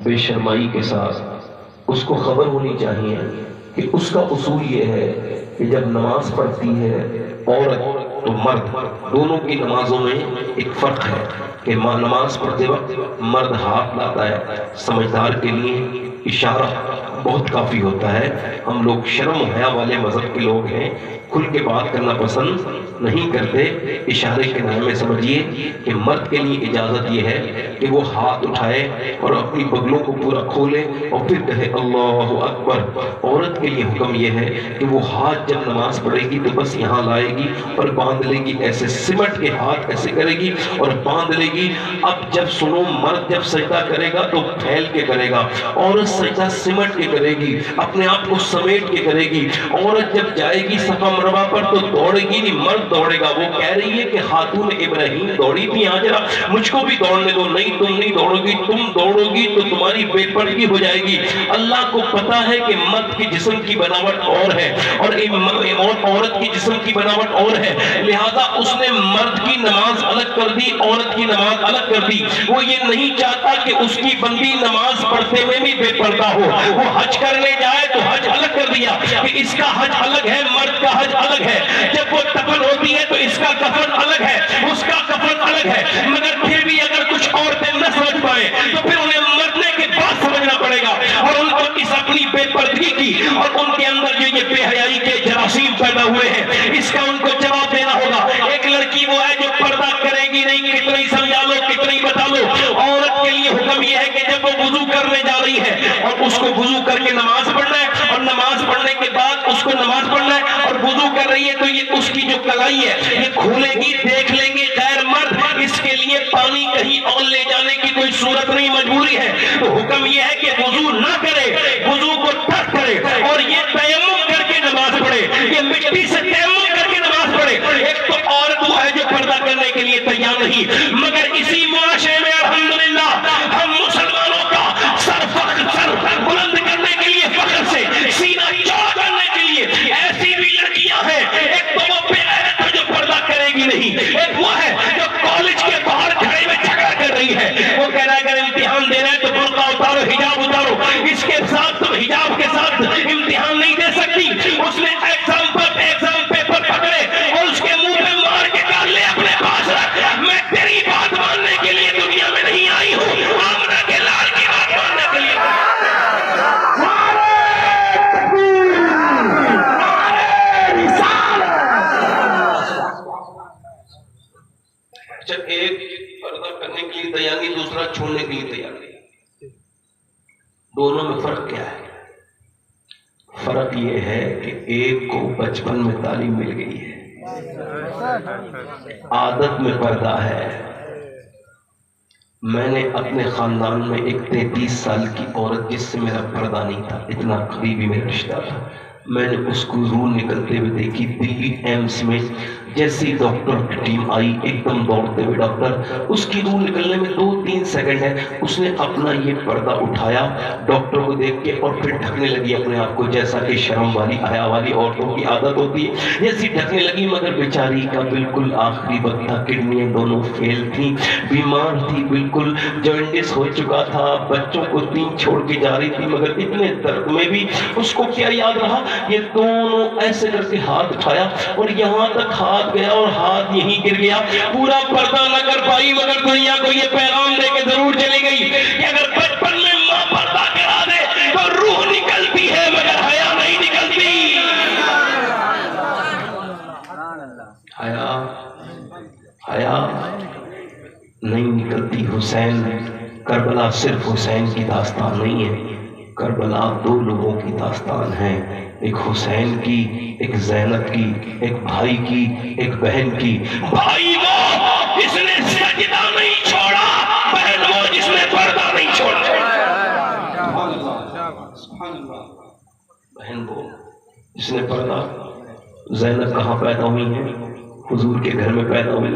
بے شرمائی کے ساتھ اس کو خبر ہونی چاہیے کہ اس کا اصول یہ ہے کہ جب نماز پڑھتی ہے عورت تو مرد، دونوں کی نمازوں میں ایک فرق ہے کہ نماز پڑھتے وقت مرد ہاتھ لاتا ہے، سمجھدار کے لیے اشارہ بہت کافی ہوتا ہے۔ ہم لوگ شرم و حیا والے مذہب کے لوگ ہیں، کھل کے بات کرنا پسند نہیں کرتے، اشارے کے نام میں سمجھیے کہ مرد کے لیے اجازت یہ ہے کہ وہ ہاتھ اٹھائے اور اپنی بغلوں کو پورا کھولے اور پھر کہے اللہ اکبر۔ عورت کے لیے حکم یہ ہے کہ وہ ہاتھ جب نماز پڑھے گی تو بس یہاں لائے گی اور باندھ لے گی، ایسے سمٹ کے ہاتھ ایسے کرے گی اور باندھ لے گی۔ اب جب سنو، مرد جب سجدہ کرے گا تو پھیل کے کرے گا، عورت سجدہ سمٹ کے کرے گی، اپنے آپ کو سمیٹ کے کرے گی۔ عورت جب جائے گی صفا مروا پر تو دوڑے گی نہیں، مرد دوڑے گا۔ وہ کہہ رہی ہے کہ خاتون ابراہیم دوڑی تھی، ہاجرہ مجھ کو بھی دوڑنے دو۔ نہیں، تم نہیں دوڑو گی، تم دوڑو گی تو تمہاری بے پردگی ہو جائے گی۔ اللہ کو پتا ہے کہ مرد کی جسم کی بناوٹ اور ہے اور عورت کی جسم کی بناوٹ اور ہے، لہذا اس نے مرد کی نماز الگ کر دی، عورت کی نماز الگ کر دی۔ وہ یہ نہیں چاہتا کہ اس کی بندی نماز پڑھتے میں بھی بے پردہ ہو۔ وہ حج کرنے جائے تو حج الگ کر دیا کہ اس کا حج الگ ہے، مرد کا حج الگ ہے۔ جب وہ دفن ہوتی ہے تو اس کا کفن الگ ہے، اس کا کفن الگ ہے۔ مگر پھر بھی اگر کچھ عورتیں نہ سمجھ پائیں تو پھر انہیں مرنے کے بعد سمجھنا پڑے گا، اور ان کو اس اپنی بے پردگی کی اور ان کے اندر جو یہ بے حیائی کے جراثیم پیدا ہوئے ہیں، اس کا ان کو جواب دینا ہوگا۔ ایک لڑکی وہ ہے جو پردہ کرے گی نہیں، کتنی سمجھا لو کتنی بتا لو۔ عورت کے لیے حکم یہ ہے کہ جب وہ وضو کرنے جا رہی ہے اور اس کو وضو کر کے نماز پڑھنا ہے اور نماز پڑھنے کے بعد اس کو نماز پڑھنا ہے اور وضو کر رہی ہے تو یہ اس کی جو کلائی ہے یہ کھولے گی، دیکھ لیں گے غیر مرد، اس کے لیے پانی کہیں اور لے جانے کی کوئی صورت نہیں، مجبوری ہے۔ تو حکم یہ ہے کہ وضو نہ کرے، وضو کو ترک کرے اور یہ تیمم کر کے نماز پڑھے، یہ مٹی سے تیمم کر کے نماز پڑھے۔ ایک تو عورت وہ ہے جو پردہ کرنے کے لیے تیار نہیں، مگر اسی معاشرے میں الحمدللہ ہم مسلمانوں کا سر بلند کرنے کے لیے، فخر سے سینہ چوڑا کرنے کے لیے ایسی بھی لڑکیاں ہیں۔ ایک تو وہ بے غیرت ہے جو پردہ کرے گی نہیں، ایک وہ ہے جو کالج کے باہر کھڑے میں جھگڑا کر رہی ہے، وہ کہہ رہا ہے اگر امتحان دے رہے ہیں تو برقع اتارو، حجاب اتارو، اس کے ساتھ تو حجاب کے ساتھ امتحان نہیں دے سکتی۔ اس نے ایگزام پیپر پکڑے اور اس کے منہ پہ مار کے کہا لے اپنے پاس رکھ، میں تیری بات ماننے کے لیے دنیا میں نہیں آئی ہوں، آمنہ کے لال کی بات ماننے کے لیے۔ جب ایک پردہ کرنے کے لیے تیار نہیں، دوسرا چھوڑنے کے لیے تیار نہیں، دونوں میں فرق کیا ہے؟ فرق یہ ہے کہ ایک کو بچپن میں تعلیم مل گئی ہے، عادت میں پردہ ہے۔ میں نے اپنے خاندان میں ایک 33 سال کی عورت جس سے میرا پردہ نہیں تھا، اتنا قریبی میرا رشتہ تھا، میں نے اس کو روح نکلتے ہوئے دیکھی دلی ایمس میں۔ جیسی ڈاکٹر کی ٹیم آئی ایک دم دوڑتے ہوئے، ڈاکٹر اس کی روح نکلنے میں 2-3 سیکنڈ ہے، اس نے اپنا یہ پردہ اٹھایا ڈاکٹر کو دیکھ کے اور پھر ڈھکنے لگی اپنے آپ کو، جیسا کہ شرم والی حیا والی عورتوں کی عادت ہوتی ہے، جیسی ڈھکنے لگی۔ مگر بیچاری کا بالکل آخری وقت تھا، کڈنیاں دونوں فیل تھیں، بیمار تھی، بالکل جوانڈس ہو چکا تھا، بچوں کو 3 چھوڑ کے جا رہی تھی، مگر اتنے درد میں بھی اس کو کیا یاد رہا، یہ دونوں ایسے کر کے ہاتھ اٹھایا اور یہاں تک ہاتھ گیا اور ہاتھ یہیں گر گیا، پورا پردہ نہ کر پائی، مگر دنیا کو یہ پیغام دے کے ضرور چلی گئی کہ اگر بچپن میں ماں پردہ کرا دے تو روح نکلتی ہے مگر حیا نہیں نکلتی۔ حیا نہیں نکلتی۔ حسین، کربلا صرف حسین کی داستان نہیں ہے، کربلا 2 لوگوں کی داستان ہے، ایک حسین کی، ایک زینب کی، ایک بھائی کی، ایک بہن کی۔ بھائی وہ جس نے سجدہ نہیں چھوڑا، بہن وہ جس نے پردہ نہیں چھوڑا۔ بہن وہ جس نے پردہ۔ زینب کہاں پیدا ہوئی ہیں؟ حضور کے گھر میں پیدا ہوئی ہیں۔